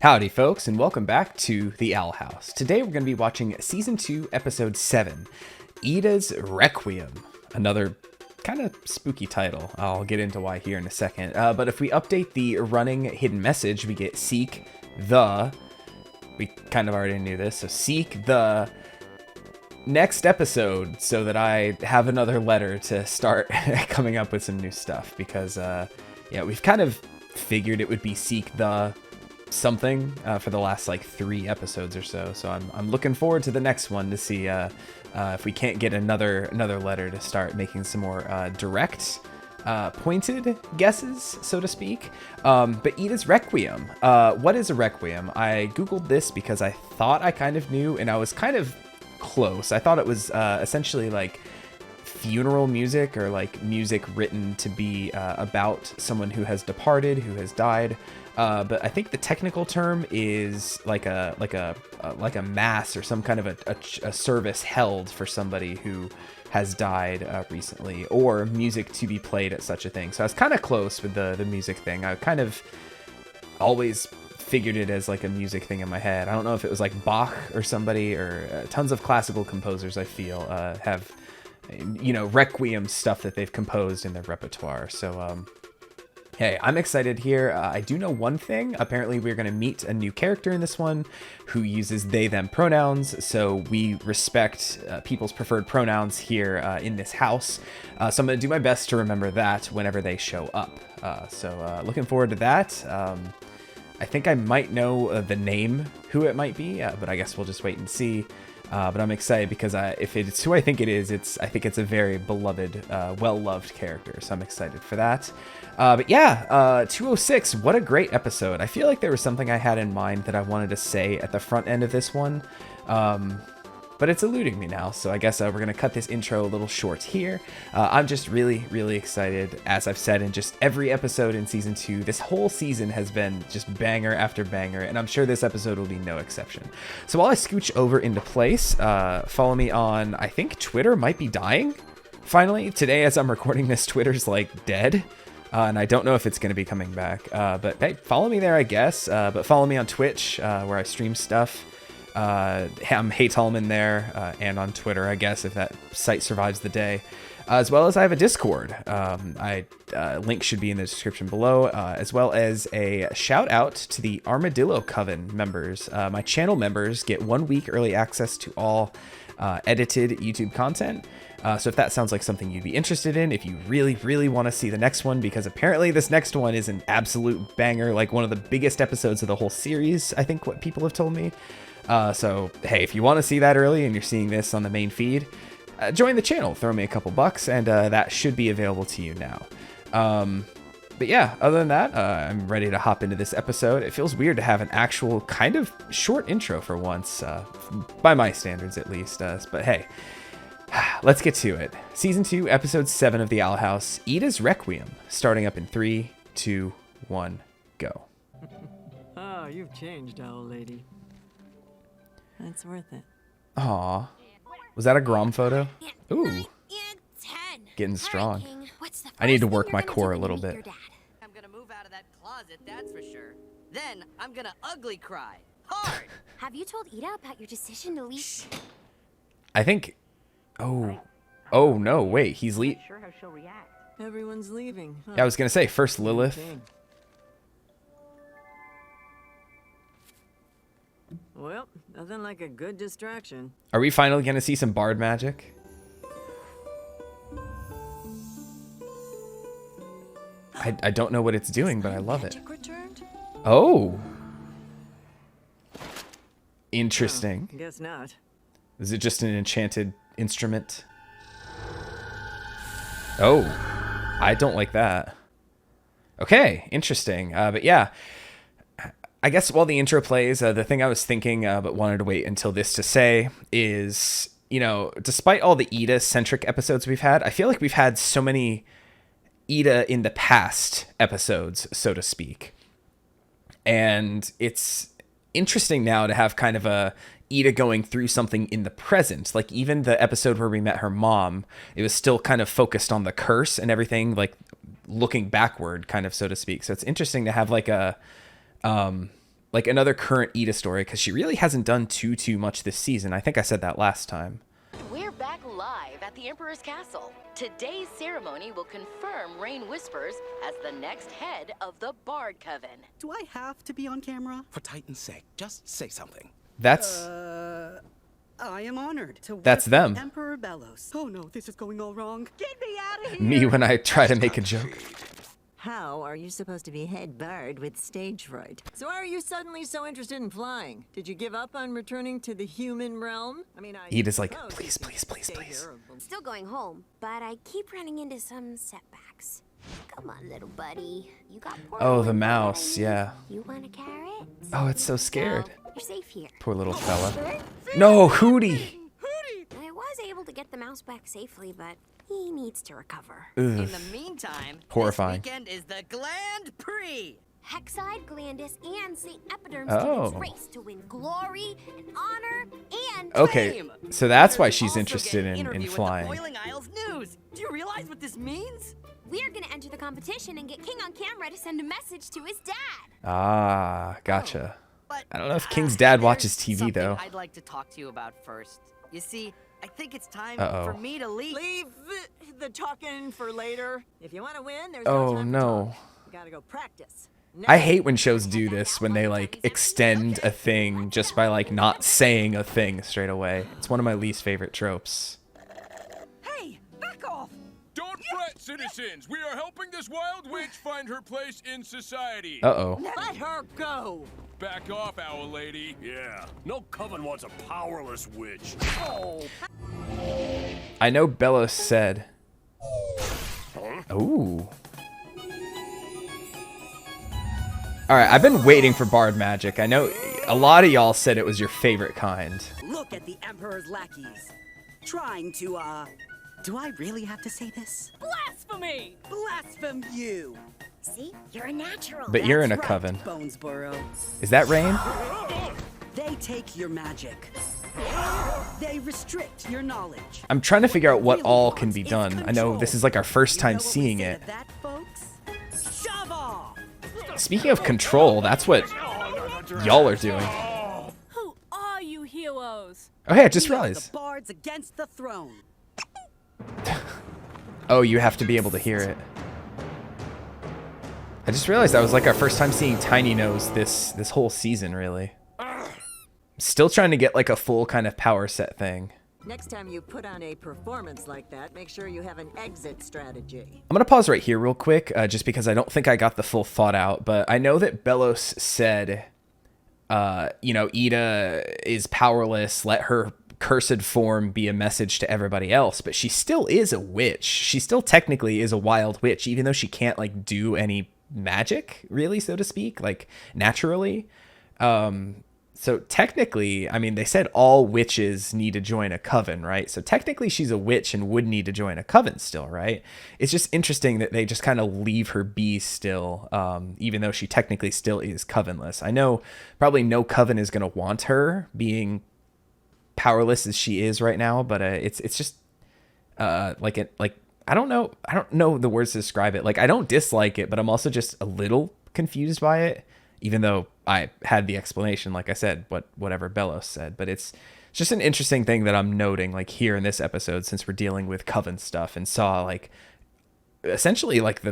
Howdy, folks, and welcome back to The Owl House. Today we're going to be watching Season 2, Episode 7, Ida's Requiem. Another kind of spooky title. I'll get into why here in a second. But if we update the running hidden message, we get seek the... We kind of already knew this, so seek the next episode so that I have another letter to start coming up with some new stuff. Because, yeah, we've kind of figured it would be seek the... something for the last like 3 episodes or so. So I'm looking forward to the next one to see if we can't get another letter to start making some more direct pointed guesses, so to speak. But Ida's Requiem. What is a Requiem? I googled this because I thought I kind of knew, and I was kind of close. I thought it was essentially like funeral music, or like music written to be about someone who has departed, who has died. But I think the technical term is like a mass, or some kind of a service held for somebody who has died recently, or music to be played at such a thing. So I was kind of close with the music thing. I kind of always figured it as like a music thing in my head. I don't know if it was like Bach or somebody, or tons of classical composers I feel have, you know, Requiem stuff that they've composed in their repertoire. So hey, I'm excited here. I do know one thing. Apparently, we're going to meet a new character in this one who uses they, them pronouns. So we respect people's preferred pronouns here in this house. So I'm going to do my best to remember that whenever they show up. So looking forward to that. I think I might know the name, who it might be, but I guess we'll just wait and see. But I'm excited because if it's who I think it is, I think it's a very beloved, well-loved character. So I'm excited for that. But yeah, 206, what a great episode. I feel like there was something I had in mind that I wanted to say at the front end of this one. But it's eluding me now, so I guess we're going to cut this intro a little short here. I'm just really, really excited. As I've said in just every episode in Season 2, this whole season has been just banger after banger, and I'm sure this episode will be no exception. So while I scooch over into place, follow me on, I think Twitter might be dying. Finally, today as I'm recording this, Twitter's like dead. And I don't know if it's going to be coming back. But hey, follow me there, I guess. But follow me on Twitch, where I stream stuff. I'm Hey Tallman there, and on Twitter, I guess, if that site survives the day. As well as I have a Discord. Link should be in the description below, as well as a shout out to the Armadillo Coven members. My channel members get 1 week early access to all edited YouTube content. So if that sounds like something you'd be interested in, if you really, really want to see the next one, because apparently this next one is an absolute banger, like one of the biggest episodes of the whole series, I think what people have told me. So, hey, if you want to see that early and you're seeing this on the main feed, join the channel, throw me a couple bucks, and that should be available to you now. But yeah, other than that, I'm ready to hop into this episode. It feels weird to have an actual kind of short intro for once, by my standards at least. But hey, let's get to it. Season 2, Episode 7 of The Owl House, Ida's Requiem, starting up in 3, 2, 1, go. Oh, you've changed, owl lady. It's worth it. Aw. Was that a Grom photo? Ooh. 10. Getting strong. King, what's the I need to first work thing my you're gonna core do a when little you bit. meet your dad? I'm gonna move out of that closet, that's for sure. Then I'm gonna ugly cry. Hard! Have you told Ida about your decision to leave? I think... Oh. Oh, no, wait. He's Sure how she'll react. Everyone's leaving. Huh? Yeah, I was gonna say, first Lilith. Okay. Well, nothing like a good distraction. Are we finally gonna see some bard magic? I don't know what it's doing, but I love it. Magic returned? Oh! Interesting. Guess not. Is it just an enchanted instrument? Oh, I don't like that. Okay, interesting. But yeah, I guess while the intro plays, the thing I was thinking, but wanted to wait until this to say is, you know, despite all the Ida-centric episodes we've had, I feel like we've had so many Ida in the past episodes, so to speak. And it's interesting now to have kind of a Ida going through something in the present. Like even the episode where we met her mom, it was still kind of focused on the curse and everything, like looking backward, kind of, so to speak. So it's interesting to have like a like another current Ida story, because she really hasn't done too much this season. I think I said that last time. We're back live at the Emperor's Castle. Today's ceremony will confirm Raine Whispers as the next head of the Bard Coven. Do I have to be on camera? For Titan's sake, just say something. That's I am honored to That's work them. with Emperor Bellos. Oh no, this is going all wrong. Get me out of here! me when I try to make a joke. How are you supposed to be head bard with stage fright? So why are you suddenly so interested in flying? Did you give up on returning to the human realm? I mean, Ida's like, suppose please, you can please, please, stay please. here. Still going home, but I keep running into some setbacks. Come on, little buddy. You got poor Oh, the little mouse, buddy. yeah. You want a carrot? Oh, it's so scared. No, you're safe here. Poor little fella. No, Hootie. I was able to get the mouse back safely, but he needs to recover. In the meantime, Horrifying. this weekend is the Gland Prix. Hexide, Glandis, and St. Epiderm's Oh. students race to win glory and honor and Okay, Fame. so that's why There's she's also interested get an in interview with flying. The Boiling Isles News. Do you realize what this means? We're gonna enter the competition and get King on camera to send a message to his dad. Ah, gotcha. But I don't know if King's dad there's watches TV, something though. I'd like to talk to you about first. You see, I think it's time Uh-oh. for me to leave. Leave the talking for later. If you want to win, there's Oh, no time no. to talk. You gotta go practice. I hate when shows do this, when they like extend a thing just by like not saying a thing straight away. It's one of my least favorite tropes. Hey, back off! Don't fret, citizens. We are helping this wild witch find her place in society. Uh-oh. Let her go. Back off, Owl Lady. Yeah, no coven wants a powerless witch. I know Bellos said... Ooh. Alright, I've been waiting for Bard Magic. I know a lot of y'all said it was your favorite kind. Look at the Emperor's lackeys. Trying to, do I really have to say this? Blasphemy! Blaspheme you! See, you're a natural. But you're in a That's right, coven. Bonesboro. Is that Raine? They take your magic. They restrict your knowledge. I'm trying to figure out what Really all want can be is done. I know this is like our first You know time what we seeing say it. to that, folks? Shove off! Speaking of control, that's what y'all are doing. Who are you heroes? Oh, hey, I just We are realized. The bards against the throne. Oh, you have to be able to hear it. I just realized that was like our first time seeing Tiny Nose this whole season, really. Still trying to get like a full kind of power set thing. Next time you put on a performance like that, make sure you have an exit strategy. I'm gonna pause right here real quick, just because I don't think I got the full thought out, but I know that Bellos said, you know, Ida is powerless, let her cursed form be a message to everybody else, but she still is a witch. She still technically is a wild witch, even though she can't like do any magic, really, so to speak, like naturally. So technically, I mean, they said all witches need to join a coven, right? So technically she's a witch and would need to join a coven still, right? It's just interesting that they just kind of leave her be still, even though she technically still is covenless. I know probably no coven is going to want her being powerless as she is right now, but it's just I don't know the words to describe it. Like, I don't dislike it, but I'm also just a little confused by it, even though I had the explanation, like I said, whatever Bellos said. But it's just an interesting thing that I'm noting, like, here in this episode, since we're dealing with coven stuff, and saw, like, essentially, like,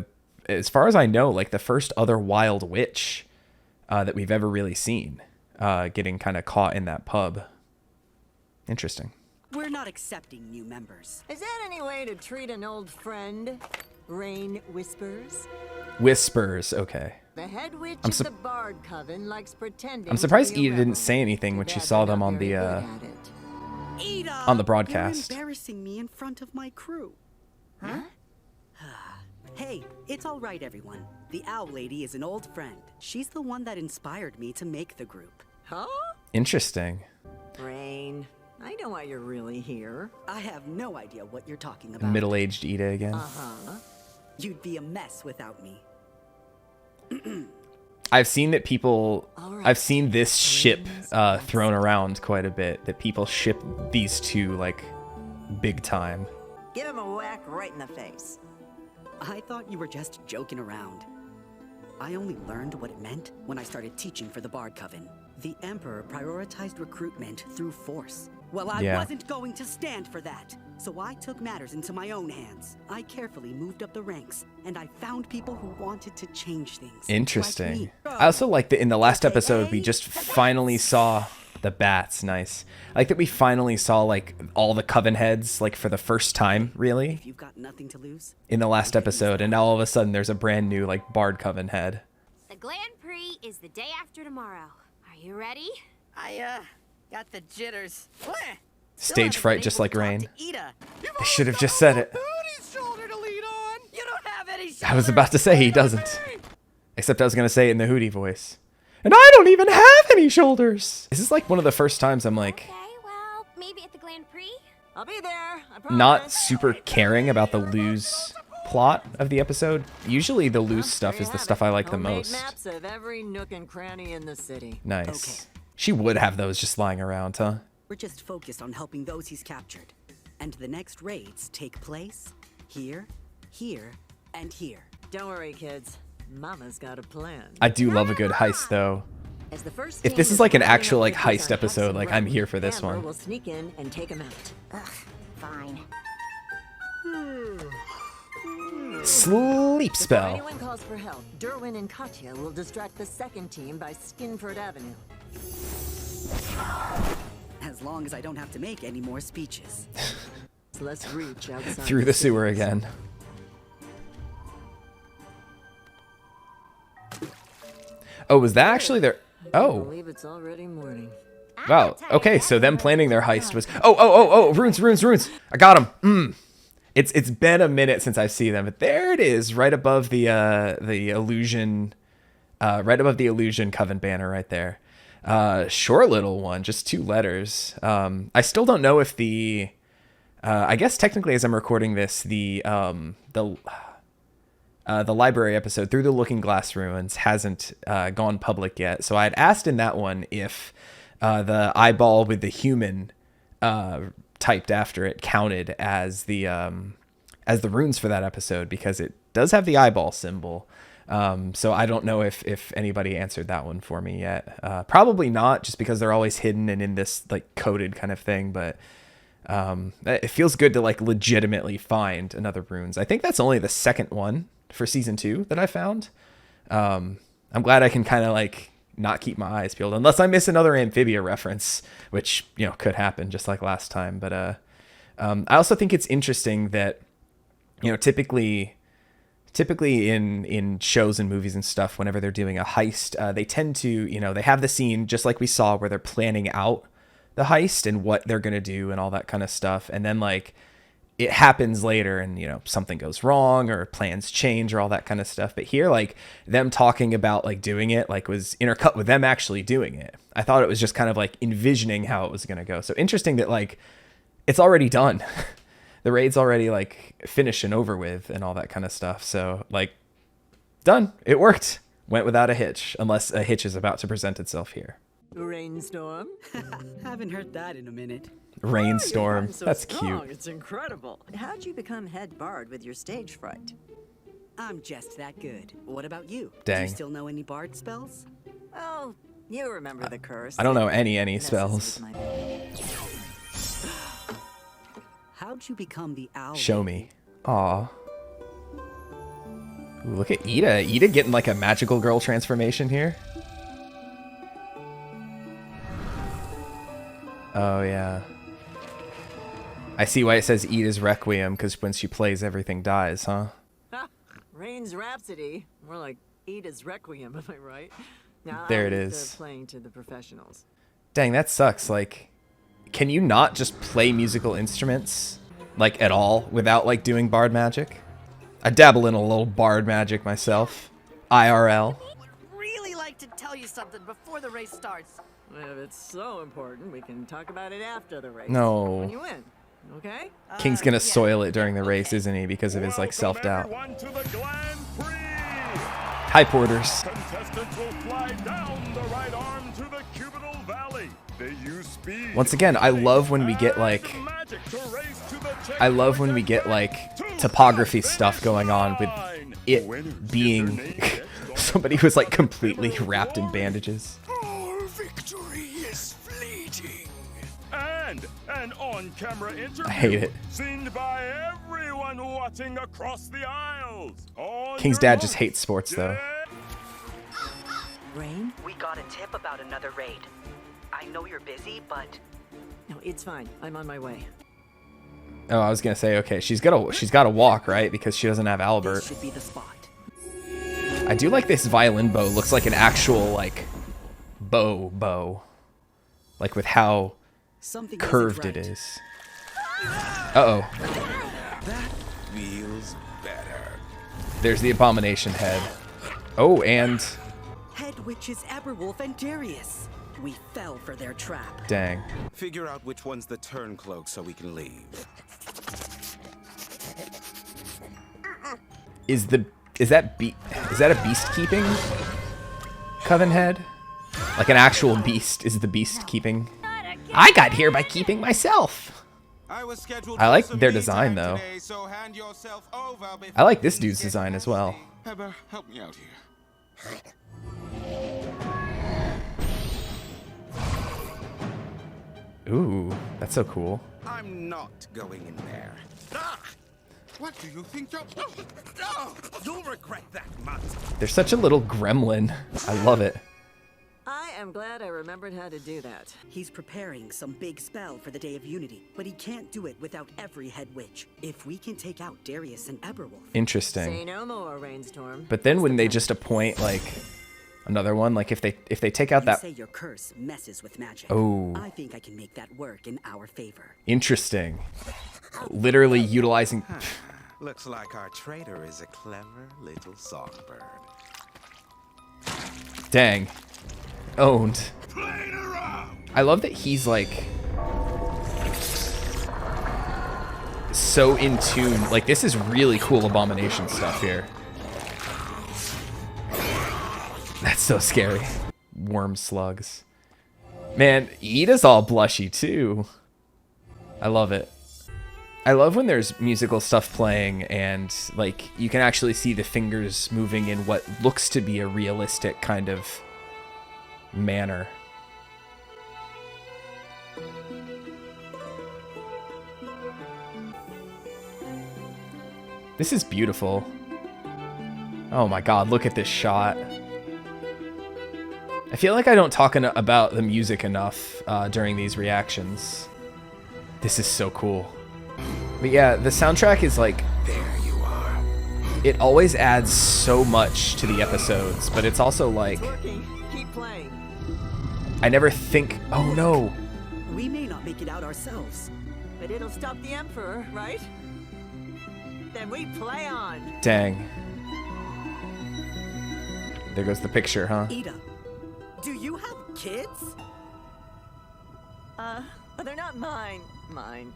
as far as I know, like, the first other wild witch that we've ever really seen getting kind of caught in that pub. Interesting. We're not accepting new members. Is that any way to treat an old friend? Raine Whispers? Whispers, okay. The head witch I'm of the Bard Coven likes pretending. I'm surprised to be a Ida didn't rebel. say anything when Too she bad saw they're them not on very the good at it. Ida, on the broadcast. You're embarrassing me in front of my crew. Huh? Hey, it's all right, everyone. The Owl Lady is an old friend. She's the one that inspired me to make the group. Huh? Interesting. Raine, I know why you're really here. I have no idea what you're talking about. Middle-aged Ida again. Uh-huh. You'd be a mess without me. I've seen that people, All right. I've seen this ship thrown around quite a bit, that people ship these two, like, big time. Give him a whack right in the face. I thought you were just joking around. I only learned what it meant when I started teaching for the Bard Coven. The Emperor prioritized recruitment through force. Well, I wasn't going to stand for that. So I took matters into my own hands. I carefully moved up the ranks, and I found people who wanted to change things. Interesting. I also like that in the last episode, we just finally saw the bats. Nice. I like that we finally saw like all the coven heads like for the first time, really. If you've got nothing to lose, in the last episode, and now all of a sudden there's a brand new like Bard Coven head. The Grand Prix is the day after tomorrow. Are you ready? I got the jitters. Stage fright, just like Raine. I should have just said it. You don't have any I was about to say he doesn't. Except I was going to say it in the Hootie voice. And I don't even have any shoulders. This is like one of the first times I'm like... Okay, well, maybe at the Grand Prix? I'll be there. I promise. Not super caring about the lose plot of the episode. Usually the lose stuff is the stuff I like the most. Maps of every nook and cranny in the city. Nice. She would have those just lying around, huh? we're just focused on helping those he's captured. And the next raids take place here, here, and here. Don't worry, kids. Mama's got a plan. I do love a good heist, though. As the first If this is like an actual like heist episode, like I'm here for this one. We'll sneak in and take him out. Ugh, fine. Sleep Before spell. anyone calls for help, Derwin and Katya will distract the second team by Skinford Avenue. As long as I don't have to make any more speeches. Let's reach outside Through the sewer again. Oh, was that actually their... I Oh. believe it's already morning. Wow. Okay, so them planning their heist was... Oh, runes. I got them. It's been a minute since I've seen them, but there it is, right above the illusion... right above the illusion coven banner right there. Short little one, just 2 letters. I still don't know if the... I guess technically as I'm recording this, the library episode, Through the Looking Glass Ruins, hasn't gone public yet. So I had asked in that one if the eyeball with the human typed after it counted as the runes for that episode, because it does have the eyeball symbol. So I don't know if anybody answered that one for me yet. Probably not, just because they're always hidden and in this like coded kind of thing. But it feels good to like legitimately find another runes. I think that's only the second one for season 2 that I found. I'm glad I can kind of like not keep my eyes peeled unless I miss another Amphibia reference, which, you know, could happen just like last time. But I also think it's interesting that, you know, typically in shows and movies and stuff, whenever they're doing a heist, they tend to, you know, they have the scene just like we saw where they're planning out the heist and what they're going to do and all that kind of stuff. And then like it happens later and, you know, something goes wrong or plans change or all that kind of stuff. But here, like them talking about like doing it, like was intercut with them actually doing it. I thought it was just kind of like envisioning how it was going to go. So interesting that like it's already done. The raid's already like finished and over with and all that kind of stuff. So like done. It worked. Went without a hitch, unless a hitch is about to present itself here. Rainstorm? Haven't heard that in a minute. Rainstorm. So That's strong. cute. It's incredible. How'd you become head bard with your stage fright? I'm just that good. What about you? Do Dang. you still know any bard spells? Oh, you remember the curse. I don't know any Messes spells. with my- How'd you become the owl? Show me. Aw. Ooh, look at Ida. Ida getting like a magical girl transformation here. Oh, yeah. I see why it says Ida's Requiem, because when she plays, everything dies, huh? Raine's Rhapsody. More like Ida's Requiem, am I right? Now, There it I'm is. Playing to the professionals. Dang, that sucks. Like, can you not just play musical instruments, like, at all, without, like, doing bard magic? I dabble in a little bard magic myself. IRL. Really like to tell you something before the race starts. Well, if it's so important, we can talk about it after the race. No. When you win, okay? King's gonna soil it during the race, isn't he? Because of his, like, self-doubt. Welcome everyone to the Grand Prix. Hi, Porters. Contestants will fly down the right arm to the cubital valley. They use speed. Once again, I love when we get, like... and magic to race to the I love when we get, like, topography stuff going on with it being Somebody was like completely wrapped in bandages. Our victory is fleeting. And an on-camera interview. I hate it. Seen by everyone watching across the aisles. On King's your dad mark. just hates sports though. Raine? We got a tip about another raid. I know you're busy, but... No, it's fine. I'm on my way. Oh, I was gonna say, okay, she's gotta walk, right? Because she doesn't have Albert. This should be the spot. I do like this violin bow. Looks like an actual like bow, like with how Something curved isn't it right. is. Uh-oh. That feels better. There's the abomination head. Oh, and Head witches Eberwolf and Darius. We fell for their trap. dang. Figure out which one's the turncloak so we can leave. Is that a beast keeping coven head? Like an actual beast is the beast keeping? I got here by keeping myself. I was scheduled I like for some their me design time though. today, so hand yourself over I like before this dude's things design get as well. messy. Heber, help me out here. Ooh, that's so cool. I'm not going in there. Ah! What do you think you're... Oh, you'll regret that much. They're such a little gremlin. I love it. I am glad I remembered how to do that. He's preparing some big spell for the Day of Unity, but he can't do it without every head witch. If we can take out Darius and Eberwolf... Say Interesting. no more, Rainstorm. But then when they just appoint like another one, like if they take out You that say your curse messes with magic. Oh. I think I can make that work in our favor. interesting. Literally utilizing Looks like our traitor is a clever little songbird. dang. Owned. I love that he's like so in tune. Like this is really cool abomination stuff here. That's so scary. Worm slugs. Man, Ida's all blushy too. I love it. I love when there's musical stuff playing and like you can actually see the fingers moving in what looks to be a realistic kind of manner. This is beautiful. Oh my god, look at this shot. I feel like I don't talk about the music enough during these reactions. This is so cool. But yeah, the soundtrack is like... There you are. It always adds so much to the episodes, but it's also like... It's working. Keep playing. I never think... Oh no! We may not make it out ourselves. But it'll stop the Emperor, right? Then we play on. Dang. There goes the picture, huh? Ida, do you have kids? They're not mine. Mine.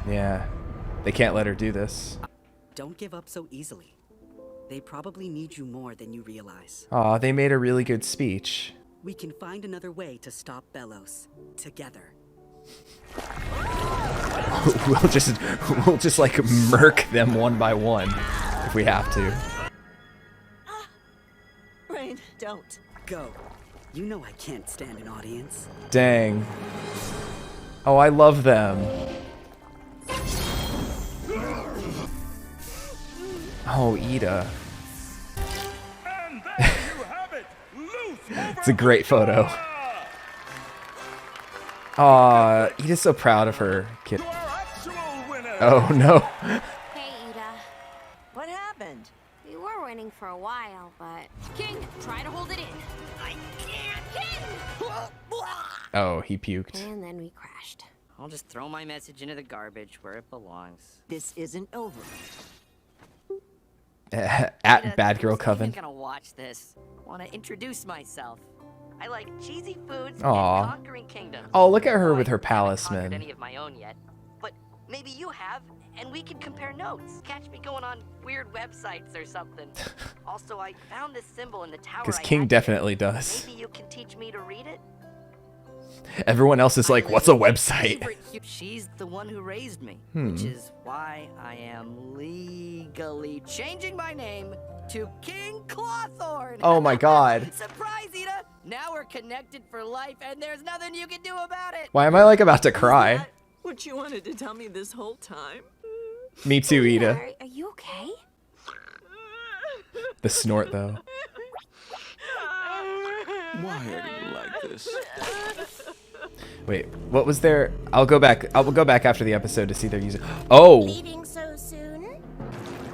Yeah. They can't let her do this. Don't give up so easily. They probably need you more than you realize. Aw, they made a really good speech. We can find another way to stop Bellows. Together. We'll just like murk them one by one if we have to. Raine, don't. Go. You know I can't stand an audience. Dang. Oh, I love them. Oh, Ida. And there you have it. Loose It's a great photo. Aw, Ida's so proud of her kid. Oh no. Hey, Ida. What happened? We were winning for a while, but... King, try to hold it in. I can't, King! Oh, he puked. And then we crashed. I'll just throw my message into the garbage where it belongs. This isn't over. At Bad Girl Coven. I'm gonna watch this. Want to introduce myself. I like cheesy foods Aw. and conquering kingdoms. Oh, look at her with I her haven't conquered palisman. any of my own yet, but maybe you have, and we can compare notes. Catch me going on weird websites or something. Also, I found this symbol in the tower. Because I King had definitely today. does. Maybe you can teach me to read it. Everyone else is like, what's a website? She's the one who raised me, which is why I am legally changing my name to King Clawthorn. Oh my god. Surprise, Ida! Now we're connected for life, and there's nothing you can do about it. Why am I like about to cry? What you wanted to tell me this whole time? Me too, Ida. Are you okay? The snort though. Why are you like this? Wait, what was there? I'll go back after the episode to see their user. Oh. Leaving so soon?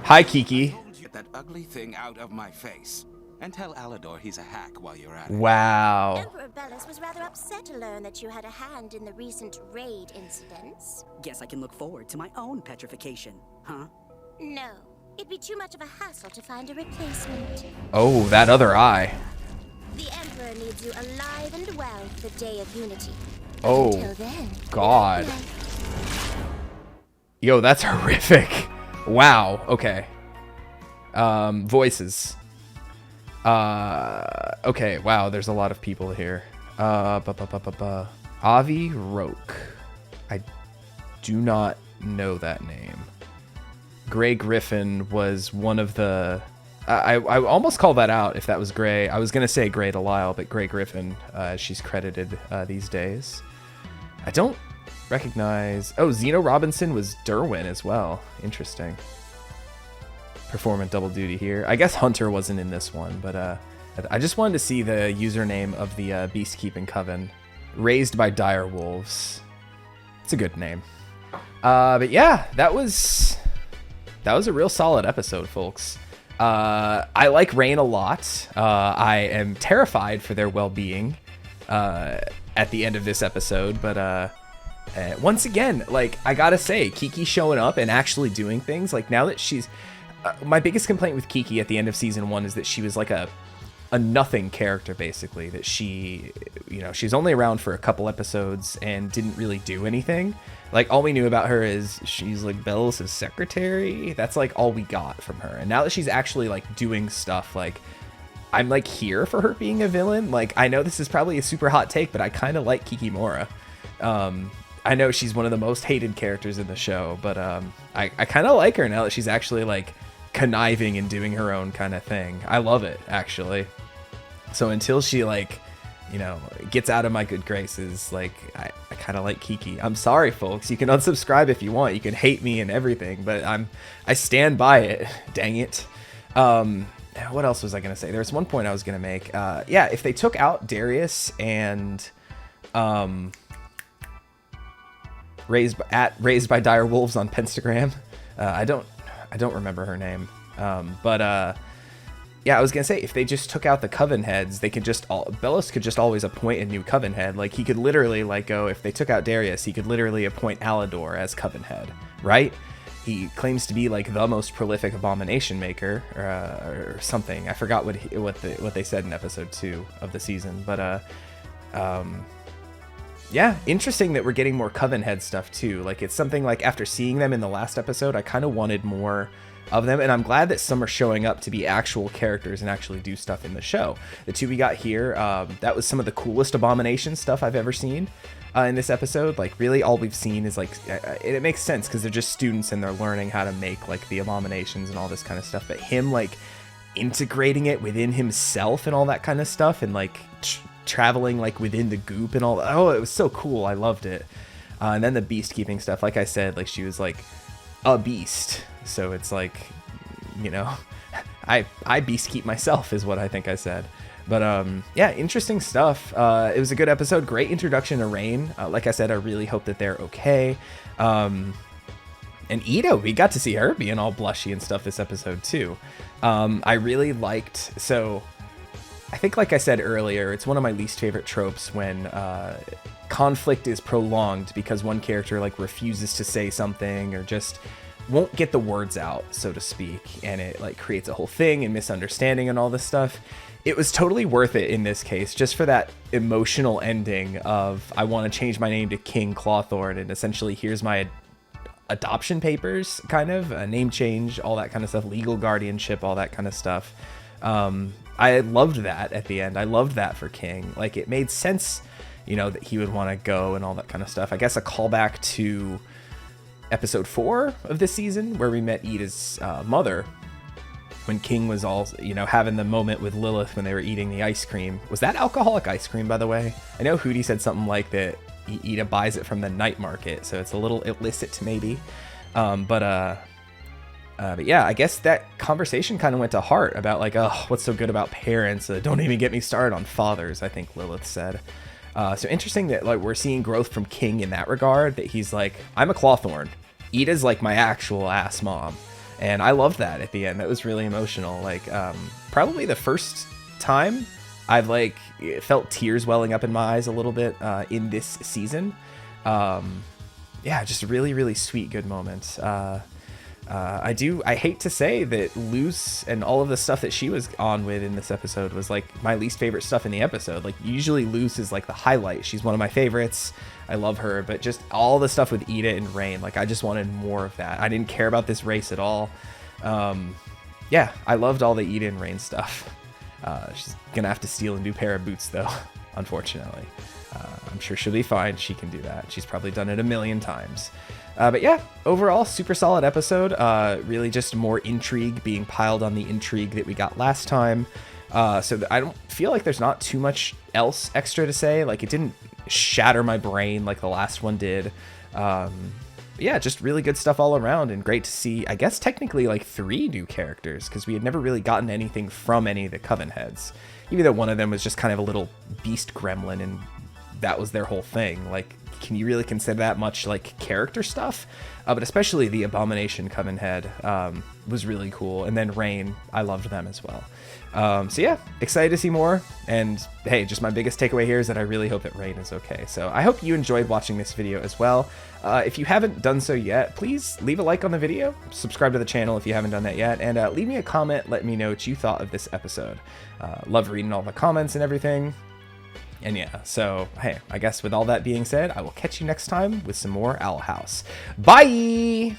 Hi, Kiki. Get that ugly thing out of my face. And tell Alador he's a hack while you're at it. Wow. Emperor Bellis was rather upset to learn that you had a hand in the recent raid incidents. Guess I can look forward to my own petrification, huh? No. It'd be too much of a hassle to find a replacement. Oh, that other eye. The Emperor needs you alive and well for the Day of Unity. Oh, Until then, God. Yo, that's horrific. Wow. Okay. Voices. Okay. Wow. There's a lot of people here. Avi Roke. I do not know that name. Gray Griffin was one of the... I almost called that out if that was Gray. I was going to say Gray Delisle, but Gray Griffin, she's credited these days. I don't recognize... Oh, Zeno Robinson was Derwin as well. Interesting. Performing double duty here. I guess Hunter wasn't in this one, but I just wanted to see the username of the Beastkeeping Coven. Raised by Dire Wolves. It's a good name. But yeah, that was a real solid episode, folks. I like Raine a lot. I am terrified for their well-being at the end of this episode, but once again, like, I gotta say, Kiki showing up and actually doing things, like, now that she's... my biggest complaint with Kiki at the end of season 1 is that she was like a nothing character, basically, that she, you know, she's only around for a couple episodes and didn't really do anything. Like, all we knew about her is she's like Bellis' secretary. That's like all we got from her. And now that she's actually like doing stuff, like, I'm like here for her being a villain. Like, I know this is probably a super hot take, but I kind of like Kikimora. I know she's one of the most hated characters in the show, but I kind of like her now that she's actually like conniving and doing her own kind of thing. I love it, actually. So until she, like, you know, gets out of my good graces, like, I kind of like Kiki. I'm sorry, folks. You can unsubscribe if you want. You can hate me and everything, but I stand by it. Dang it. What else was I gonna say? There was one point I was gonna make. Yeah, if they took out Darius and raised by Dire Wolves on Penstagram. I don't remember her name. Yeah, I was gonna say, if they just took out the coven heads, they could just Bellis could just always appoint a new coven head. Like, he could literally, like, go, if they took out Darius, he could literally appoint Alador as coven head, right? He claims to be like the most prolific abomination maker, or something. I forgot what they said in episode 2 of the season, but yeah, interesting that we're getting more coven head stuff too. Like, it's something like, after seeing them in the last episode, I kind of wanted more of them, and I'm glad that some are showing up to be actual characters and actually do stuff in the show. The 2 we got here, that was some of the coolest abomination stuff I've ever seen in this episode. Like, really all we've seen is like, it makes sense because they're just students and they're learning how to make like the abominations and all this kind of stuff, but him like integrating it within himself and all that kind of stuff, and like traveling like within the goop and all that. Oh, it was so cool. I loved it. And then the beast keeping stuff, like I said, like, she was like a beast, so it's like, you know, I beast keep myself is what I think I said. But yeah, interesting stuff. It was a good episode. Great introduction to Raine. Like I said, I really hope that they're okay. And Ida, we got to see her being all blushy and stuff this episode too. I really liked, so I think, like I said earlier, it's one of my least favorite tropes when conflict is prolonged because one character like refuses to say something or just won't get the words out, so to speak, and it like creates a whole thing and misunderstanding and all this stuff. It was totally worth it in this case, just for that emotional ending of, I want to change my name to King Clawthorn, and essentially here's my adoption papers, kind of a name change, all that kind of stuff, legal guardianship, all that kind of stuff. I loved that at the end. I loved that for King. Like, it made sense you know, that he would want to go and all that kind of stuff. I guess a callback to episode 4 of this season where we met Ida's mother when King was all, you know, having the moment with Lilith when they were eating the ice cream. Was that alcoholic ice cream, by the way? I know Hootie said something like that Ida buys it from the night market, so it's a little illicit maybe. But yeah, I guess that conversation kind of went to heart about like, oh, what's so good about parents? Don't even get me started on fathers, I think Lilith said. So interesting that like we're seeing growth from King in that regard, that he's like, I'm a Clawthorn. Ida's like my actual ass mom. And I loved that at the end. That was really emotional. Like, probably the first time I've like felt tears welling up in my eyes a little bit in this season. Yeah, just really, really sweet, good moments. I hate to say that Luce and all of the stuff that she was on with in this episode was like my least favorite stuff in the episode. Like usually Luce is like the highlight. She's one of my favorites. I love her, but just all the stuff with Ida and Raine, like I just wanted more of that. I didn't care about this race at all. Yeah, I loved all the Ida and Raine stuff. She's gonna have to steal a new pair of boots though, unfortunately. I'm sure she'll be fine. She can do that. She's probably done it a million times. But yeah, overall, super solid episode. Really just more intrigue being piled on the intrigue that we got last time. So I don't feel like there's not too much else extra to say. Like it didn't shatter my brain like the last one did. Yeah, just really good stuff all around, and great to see, I guess technically like 3 new characters, because we had never really gotten anything from any of the Coven heads. Even though one of them was just kind of a little beast gremlin and that was their whole thing. Like, can you really consider that much like character stuff? But especially the Abomination Coven head was really cool. And then Raine, I loved them as well. So yeah, excited to see more. And hey, just my biggest takeaway here is that I really hope that Raine is okay. So I hope you enjoyed watching this video as well. If you haven't done so yet, please leave a like on the video, subscribe to the channel if you haven't done that yet, and leave me a comment. Let me know what you thought of this episode. Love reading all the comments and everything. And yeah, so hey, I guess with all that being said, I will catch you next time with some more Owl House. Bye!